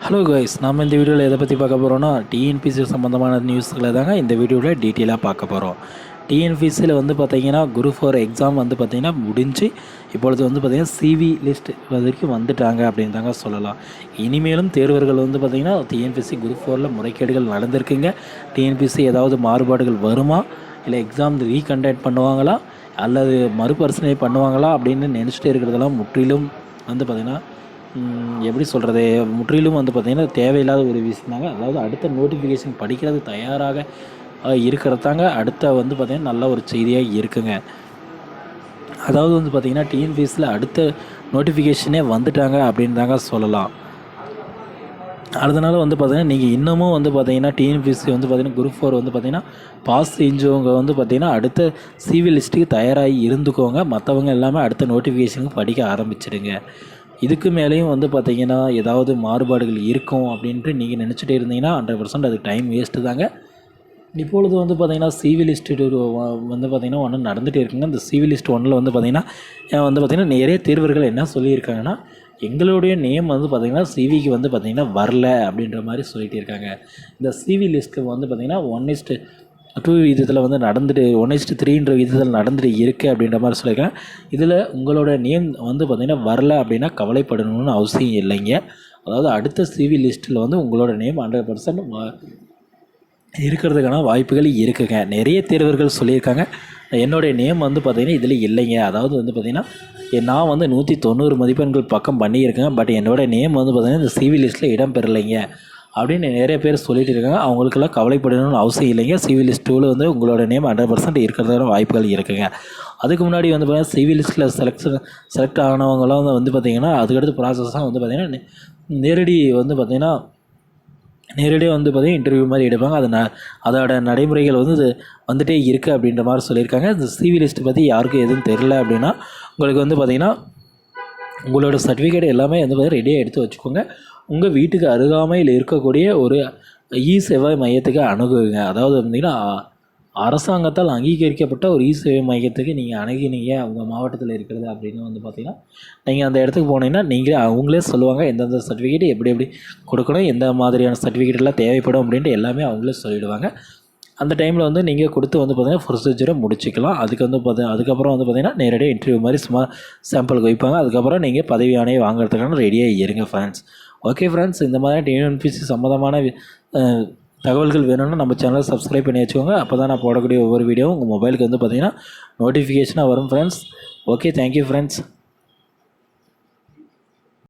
Hello guys, நம்ம இந்த வீடியோவில் எதை பற்றி பார்க்க போகிறோன்னா டிஎன்பிசி சம்மந்தமான நியூஸ்களை தாங்க இந்த வீடியோவில் டீட்டெயிலாக பார்க்க போகிறோம். டிஎன்பிசியில் வந்து பார்த்திங்கன்னா குரூப் 4 எக்ஸாம் வந்து பார்த்திங்கன்னா முடிஞ்சு இப்பொழுது வந்து பார்த்திங்கன்னா சிவி லிஸ்ட் வரைக்கும் வந்துட்டாங்க அப்படின்னு தாங்க சொல்லலாம். இனிமேலும் தேர்வர்கள் வந்து பார்த்திங்கன்னா டிஎன்பிசி குரூப் 4 முறைகேடுகள் நடந்திருக்குங்க. டிஎன்பிசி ஏதாவது மாறுபாடுகள் வருமா, இல்லை எக்ஸாம் ரீகண்டக்ட் பண்ணுவாங்களா, அல்லது மறுபரிசீலனை பண்ணுவாங்களா அப்படின்னு நினச்சிட்டு இருக்கிறதெல்லாம் முற்றிலும் வந்து பார்த்திங்கன்னா எப்படி சொல்கிறது, முற்றிலும் வந்து பார்த்திங்கன்னா தேவையில்லாத ஒரு விஷயம் தாங்க. அதாவது அடுத்த நோட்டிஃபிகேஷன் படிக்கிறது தயாராக இருக்கிறதாங்க அடுத்த வந்து பார்த்திங்கன்னா நல்ல ஒரு செய்தியாக இருக்குங்க. அதாவது வந்து பார்த்திங்கன்னா டிஎன்பிஎஸ்சியில் அடுத்த நோட்டிஃபிகேஷனே வந்துட்டாங்க அப்படின்னு தாங்க சொல்லலாம். அதனால் வந்து பார்த்திங்கன்னா நீங்கள் இன்னமும் வந்து பார்த்திங்கன்னா டிஎன்பிஎஸ்சி வந்து பார்த்திங்கன்னா குரூப் 4 வந்து பார்த்திங்கன்னா பாஸ் செஞ்சவங்க வந்து பார்த்திங்கன்னா அடுத்த சிவி லிஸ்ட்டுக்கு தயாராகி இருந்துக்கோங்க. மற்றவங்க எல்லாமே அடுத்த நோட்டிஃபிகேஷனுக்கு படிக்க ஆரம்பிச்சிடுங்க. இதுக்கு மேலேயும் வந்து பார்த்திங்கன்னா ஏதாவது மாறுபாடுகள் இருக்கும் அப்படின்ட்டு நீங்கள் நினச்சிட்டே இருந்தீங்கன்னா 100% அது டைம் வேஸ்ட்டு தாங்க. இப்பொழுது வந்து பார்த்திங்கன்னா சிவி லிஸ்ட் வந்து பார்த்திங்கன்னா ஒன்று நடந்துகிட்டே இருக்குங்க. இந்த சிவி லிஸ்ட் 1 வந்து பார்த்திங்கன்னா நிறைய தேர்வர்கள் என்ன சொல்லியிருக்காங்கன்னா, எங்களுடைய நேம் வந்து பார்த்திங்கன்னா சிவிக்கு வந்து பார்த்திங்கன்னா வரல அப்படின்ற மாதிரி சொல்லிகிட்டே இருக்காங்க. இந்த சிவி லிஸ்ட்டு வந்து பார்த்திங்கன்னா 1:2 விதத்தில் வந்து நடந்துட்டு 1:3 விதத்தில் நடந்துட்டு இருக்குது அப்படின்ற மாதிரி சொல்லியிருக்கேன். இதில் உங்களோட நேம் வந்து பார்த்திங்கன்னா வரல அப்படின்னா கவலைப்படணும்னு அவசியம் இல்லைங்க. அதாவது அடுத்த சிவி லிஸ்ட்டில் வந்து உங்களோட நேம் 100% இருக்கிறதுக்கான வாய்ப்புகள் இருக்குங்க. நிறைய தேர்வர்கள் சொல்லியிருக்காங்க, என்னுடைய நேம் வந்து பார்த்திங்கன்னா இதில் இல்லைங்க. அதாவது வந்து பார்த்திங்கன்னா நான் வந்து 190 மதிப்பெண்கள் பக்கம் பண்ணியிருக்கேன், பட் என்னோடய நேம் வந்து பார்த்திங்கன்னா இந்த சிவி லிஸ்ட்டில் இடம் பெறலைங்க அப்படின்னு நிறைய பேர் சொல்லிட்டு இருக்காங்க. அவங்களுக்கெல்லாம் கவலைப்படணும்னு அவசியம் இல்லைங்க. சிவி லிஸ்ட் 2 வந்து உங்களோட நேம் 100% இருக்கிறதான வாய்ப்புகள் இருக்குங்க. அதுக்கு முன்னாடி வந்து பார்த்திங்கன்னா சிவி லிஸ்ட்டில் செலக்ட் ஆனவங்களாம் வந்து பார்த்திங்கன்னா அதுக்கடுத்து ப்ராசஸ்ஸாக வந்து பார்த்திங்கன்னா நேரடியாக வந்து பார்த்திங்கன்னா இன்டர்வியூ மாதிரி எடுப்பாங்க. அதோட நடைமுறைகள் வந்து வந்துகிட்டே இருக்குது அப்படின்ற மாதிரி சொல்லியிருக்காங்க. இந்த சிவி லிஸ்ட்டு பற்றி யாருக்கும் எதுவும் தெரில அப்படின்னா உங்களுக்கு வந்து பார்த்திங்கன்னா உங்களோட சர்டிஃபிகேட் எல்லாமே வந்து பார்த்திங்கன்னா ரெடியாக எடுத்து வச்சுக்கோங்க. உங்கள் வீட்டுக்கு அருகாமையில் இருக்கக்கூடிய ஒரு சேவை மையத்துக்கு அணுகுங்க. அதாவது பார்த்திங்கன்னா அரசாங்கத்தால் அங்கீகரிக்கப்பட்ட ஒரு சேவை மையத்துக்கு நீங்கள் அணுகினீங்க உங்கள் மாவட்டத்தில் இருக்கிறது அப்படின்னு வந்து பார்த்திங்கன்னா நீங்கள் அந்த இடத்துக்கு போனீங்கன்னா அவங்களே சொல்லுவாங்க எந்தெந்த சர்டிஃபிகேட் எப்படி கொடுக்கணும், எந்த மாதிரியான சர்டிஃபிகேட்லாம் தேவைப்படும் அப்படின்ட்டு எல்லாமே அவங்களே சொல்லிவிடுவாங்க. அந்த டைமில் வந்து நீங்கள் கொடுத்து வந்து பார்த்திங்கன்னா ப்ரொசீஜரை முடிச்சிக்கலாம். அதுக்கப்புறம் வந்து பார்த்திங்கன்னா நேரடியாக இன்டர்வியூ மாதிரி சும்மா சாம்பிளுக்கு வைப்பாங்க. அதுக்கப்புறம் நீங்கள் பதவி ஆணையை வாங்குறதுக்கான ரெடியாக இருங்க ஃப்ரெண்ட்ஸ். ஓகே ஃப்ரெண்ட்ஸ், இந்த மாதிரி டிஎன்பிஎஸ்சி சம்மந்தமான தகவல்கள் வேணும்னா நம்ம சேனலை சப்ஸ்கிரைப் பண்ணி வச்சுக்கோங்க. அப்போ தான் நான் போடக்கூடிய ஒவ்வொரு வீடியோவும் உங்கள் மொபைலுக்கு வந்து பார்த்திங்கன்னா நோட்டிஃபிகேஷனாக வரும் ஃப்ரெண்ட்ஸ். Okay, thank you friends.